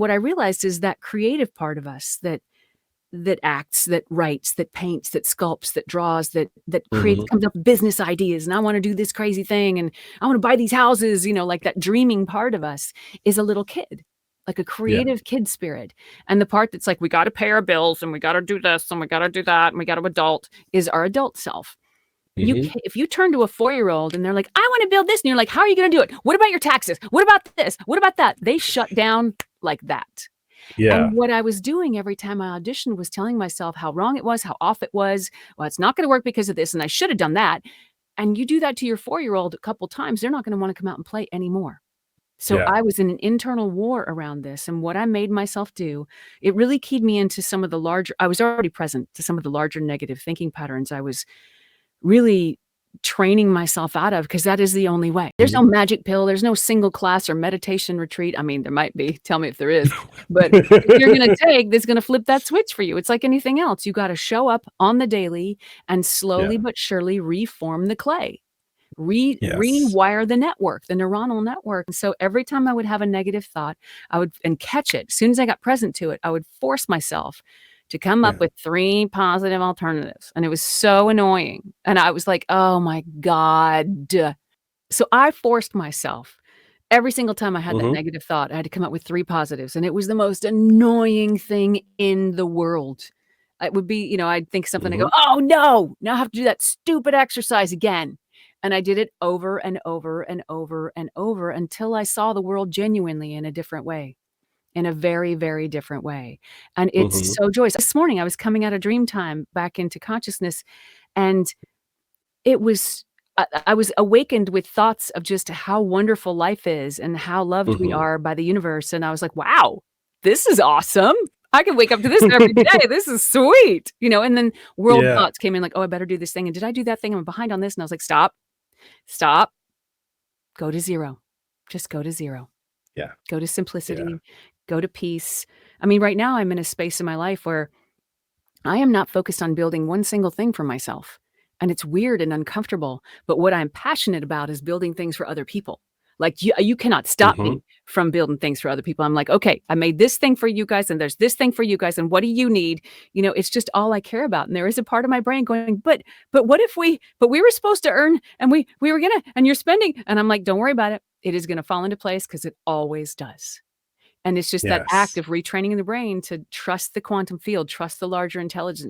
what I realized is that creative part of us that acts, that writes, that paints, that sculpts, that draws, that creates, Mhm. comes up with business ideas, and I wanna do this crazy thing, and I wanna buy these houses, like that dreaming part of us is a little kid, like a Yeah. creative kid spirit, and the part that's like, "We gotta pay our bills, and we gotta do this, and we gotta do that, and we gotta adult," is our adult self. Mhm. If you turn to a four-year-old and they're like, "I wanna build this," and you're like, "How are you gonna do it? What about your taxes? What about this? What about that?" They shut down like that. Yeah. And what I was doing every time I auditioned was telling myself how wrong it was, how off it was. "Well, it's not gonna work because of this, and I should have done that." And you do that to your four-year-old a couple times, they're not gonna wanna come out and play anymore. So Yeah. I was in an internal war around this, and what I made myself do, it really keyed me into some of the larger I was already present to some of the larger negative thinking patterns I was really training myself out of, because that is the only way. There's no Mhm. magic pill, there's no single class or meditation retreat. I mean, there might be, tell me if there is, but if you're gonna take, that's gonna flip that switch for you. It's like anything else, you gotta show up on the daily and slowly Yeah. but surely reform the clay. Yes. Rewire the network, the neuronal network, and so every time I would have a negative thought, I would and catch it, as soon as I got present to it, I would force myself to come up Yeah. with 3 positive alternatives, and it was so annoying, and I was like, "Oh my god." So I forced myself. Every single time I had that Mhm. negative thought, I had to come up with 3 positives, and it was the most annoying thing in the world. It would be, I'd think something, I go, Mhm. "Oh, no! Now I have to do that stupid exercise again." And I did it over and over and over and over until I saw the world genuinely in a different way, in a very, very different way, and it's Mhm. so joyous. This morning, I was coming out of dream time back into consciousness, and it was I was awakened with thoughts of just how wonderful life is and how loved we Mhm. are by the universe, and I was like, "Wow, this is awesome. I can wake up to this every day. This is sweet." And then world Yeah. thoughts came in like, "Oh, I better do this thing, and did I do that thing? I'm behind on this." And I was like, "Stop, stop, go to 0. Just go to 0. Yeah. Go to Yeah. simplicity, go to peace." I mean, right now, I'm in a space in my life where I am not focused on building one single thing for myself, and it's weird and uncomfortable, but what I'm passionate about is building things for other people. Like, you cannot stop Mhm. me from building things for other people. I'm like, "Okay, I made this thing for you guys, and there's this thing for you guys, and what do you need?" It's just all I care about, and there is a part of my brain going, "But what if we were supposed to earn, and we were gonna and you're spending," and I'm like, "Don't worry about it. It is gonna fall into place because it always does." And it's just that act Yes. of retraining the brain to trust the quantum field, trust the larger intelligence.